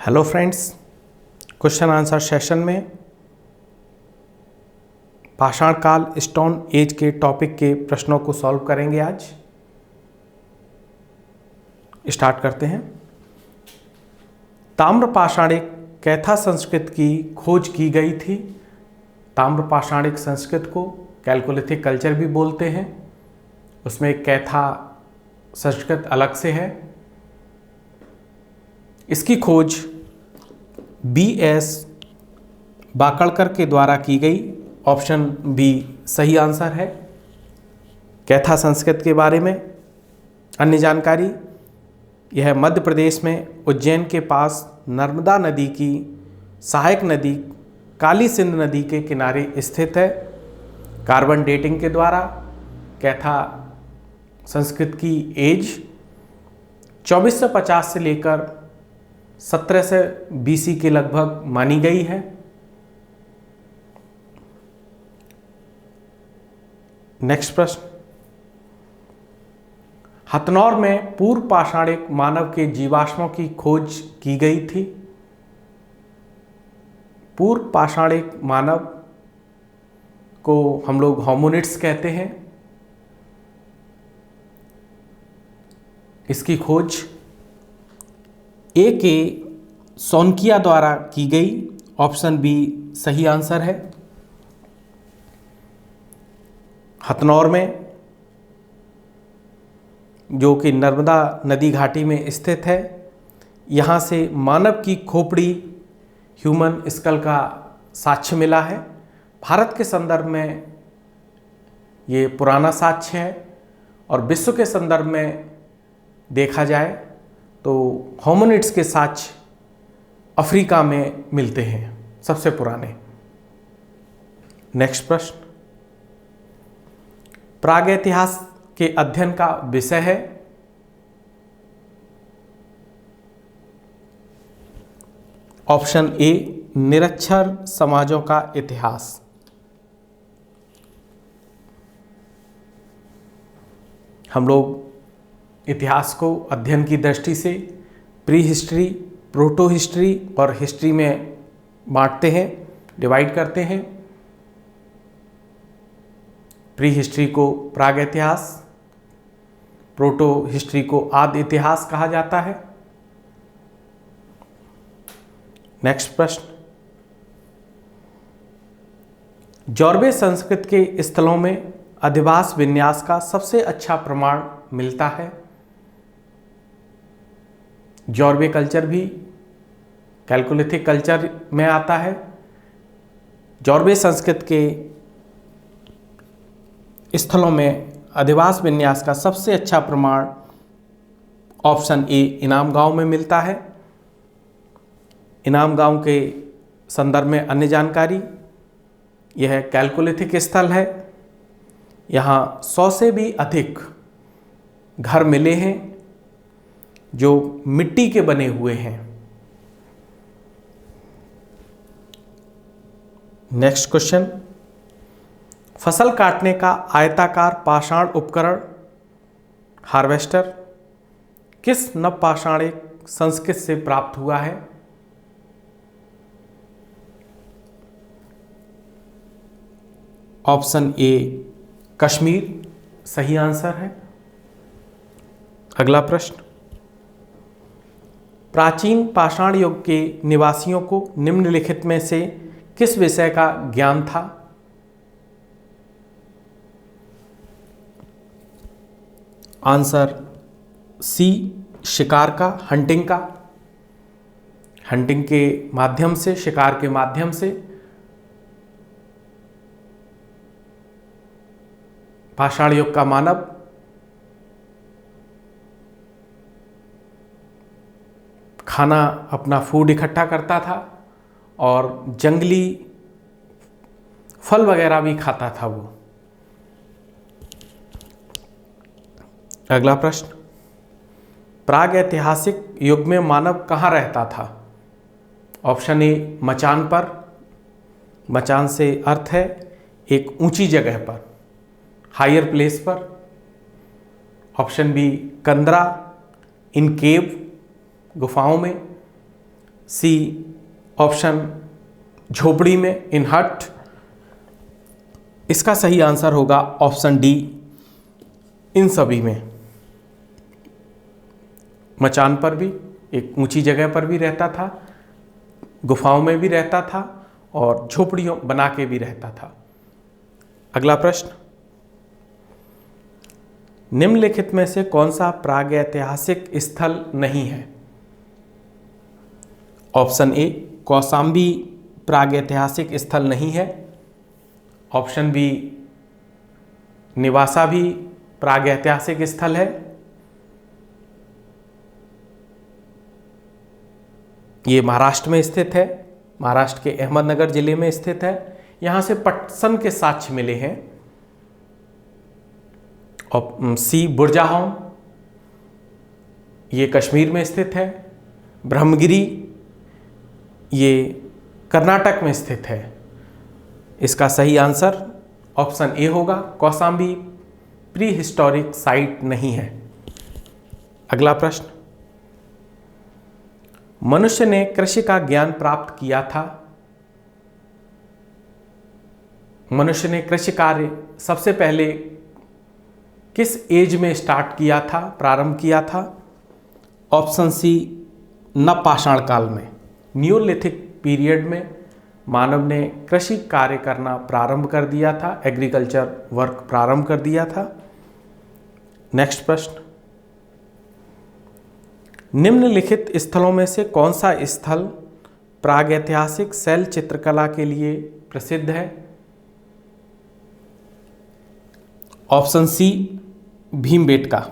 Hello friends, question answer session में पाषाण काल स्टोन एज के टॉपिक के प्रश्नों को सॉल्व करेंगे। आज स्टार्ट करते हैं। ताम्रपाषाणिक कैथा संस्कृत की खोज की गई थी। ताम्रपाषाणिक संस्कृत को कैल्कोलिथिक कल्चर भी बोलते हैं। उसमें कैथा संस्कृत अलग से है। इसकी खोज B.S. बाकड़कर के द्वारा की गई। ऑप्शन बी सही आंसर है। कैथा संस्कृत के बारे में अन्य जानकारी, यह मध्य प्रदेश में उज्जैन के पास नर्मदा नदी की सहायक नदी काली सिंध नदी के किनारे स्थित है। कार्बन डेटिंग के द्वारा कैथा संस्कृत की एज 2450 से लेकर 1700 BC के लगभग मानी गई है। नेक्स्ट प्रश्न, हथनौर में पूर्व पाषाणिक मानव के जीवाश्मों की खोज की गई थी। पूर्व पाषाणिक मानव को हम लोग होमिनिड्स कहते हैं। इसकी खोज A.K. सोनकिया द्वारा की गई। ऑप्शन बी सही आंसर है। हथनौर में, जो कि नर्मदा नदी घाटी में स्थित है, यहाँ से मानव की खोपड़ी ह्यूमन स्कल का साक्ष्य मिला है। भारत के संदर्भ में ये पुराना साक्ष्य है और विश्व के संदर्भ में देखा जाए तो होमिनिड्स के साक्ष्य अफ्रीका में मिलते हैं सबसे पुराने। नेक्स्ट प्रश्न, प्रागैतिहास के अध्ययन का विषय है। ऑप्शन ए निरक्षर समाजों का इतिहास। हम लोग इतिहास को अध्ययन की दृष्टि से प्री हिस्ट्री, प्रोटो हिस्ट्री और हिस्ट्री में बांटते हैं, डिवाइड करते हैं। प्री हिस्ट्री को प्रागैतिहास, प्रोटो हिस्ट्री को आदि इतिहास कहा जाता है। नेक्स्ट प्रश्न, जॉर्वे संस्कृत के स्थलों में अधिवास विन्यास का सबसे अच्छा प्रमाण मिलता है। जॉर्वे कल्चर भी कैल्कोलिथिक कल्चर में आता है। जॉर्वे संस्कृत के स्थलों में अधिवास विन्यास का सबसे अच्छा प्रमाण ऑप्शन ए इनाम गांव में मिलता है। इनाम गांव के संदर्भ में अन्य जानकारी, यह कैल्कोलिथिक स्थल है। यहाँ 100 से भी अधिक घर मिले हैं जो मिट्टी के बने हुए हैं। नेक्स्ट क्वेश्चन, फसल काटने का आयताकार पाषाण उपकरण हार्वेस्टर किस नवपाषाणिक संस्कृत से प्राप्त हुआ है। ऑप्शन ए कश्मीर सही आंसर है। अगला प्रश्न, प्राचीन पाषाण युग के निवासियों को निम्नलिखित में से किस विषय का ज्ञान था। आंसर सी शिकार का, हंटिंग का। हंटिंग के माध्यम से, शिकार के माध्यम से पाषाण युग का मानव खाना, अपना फूड इकट्ठा करता था और जंगली फल वगैरह भी खाता था वो। अगला प्रश्न, प्रागैतिहासिक युग में मानव कहाँ रहता था। ऑप्शन ए मचान पर। मचान से अर्थ है एक ऊंची जगह पर, हायर प्लेस पर। ऑप्शन बी कंदरा, इन केव, गुफाओं में। सी ऑप्शन झोपड़ी में, इन हट। इसका सही आंसर होगा ऑप्शन डी, इन सभी में। मचान पर भी, एक ऊंची जगह पर भी रहता था, गुफाओं में भी रहता था और झोपड़ियों बना के भी रहता था। अगला प्रश्न, निम्नलिखित में से कौन सा प्रागैतिहासिक स्थल नहीं है? ऑप्शन ए, कौशाम्बी प्रागैतिहासिक स्थल नहीं है। ऑप्शन बी, निवासा भी प्रागैतिहासिक स्थल है। ये महाराष्ट्र में स्थित है, महाराष्ट्र के अहमदनगर जिले में स्थित है। यहां से पटसन के साक्ष्य मिले हैं। और सी, बुरजाहोम, ये कश्मीर में स्थित है। ब्रह्मगिरी, ये कर्नाटक में स्थित है। इसका सही आंसर ऑप्शन ए होगा, कौशाम्बी प्री हिस्टोरिक साइट नहीं है। अगला प्रश्न, मनुष्य ने कृषि का ज्ञान प्राप्त किया था। मनुष्य ने कृषि कार्य सबसे पहले किस एज में स्टार्ट किया था, प्रारंभ किया था? ऑप्शन सी, नवपाषाण काल में, न्यूलिथिक पीरियड में मानव ने कृषि कार्य करना प्रारंभ कर दिया था, एग्रीकल्चर वर्क प्रारंभ कर दिया था। नेक्स्ट प्रश्न, निम्नलिखित स्थलों में से कौन सा स्थल प्रागैतिहासिक शैल चित्रकला के लिए प्रसिद्ध है? Option C, Bhimbetka.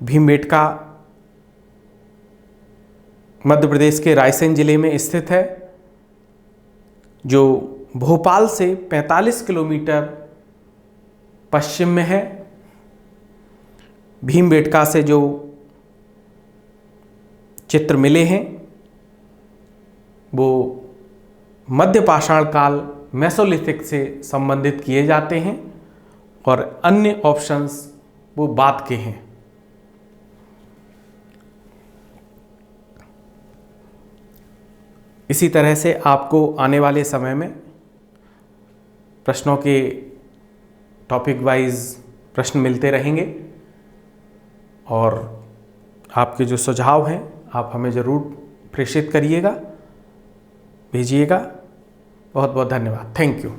भीमबेटका मध्य प्रदेश के रायसेन जिले में स्थित है, जो भोपाल से 45 किलोमीटर पश्चिम में है। भीमबेटका से जो चित्र मिले हैं वो मध्य पाषाण काल, मेसोलिथिक से संबंधित किए जाते हैं और अन्य ऑप्शंस वो बाद के हैं। इसी तरह से आपको आने वाले समय में प्रश्नों के टॉपिक वाइज प्रश्न मिलते रहेंगे और आपके जो सुझाव हैं आप हमें ज़रूर प्रेषित करिएगा, भेजिएगा। बहुत बहुत धन्यवाद। Thank you.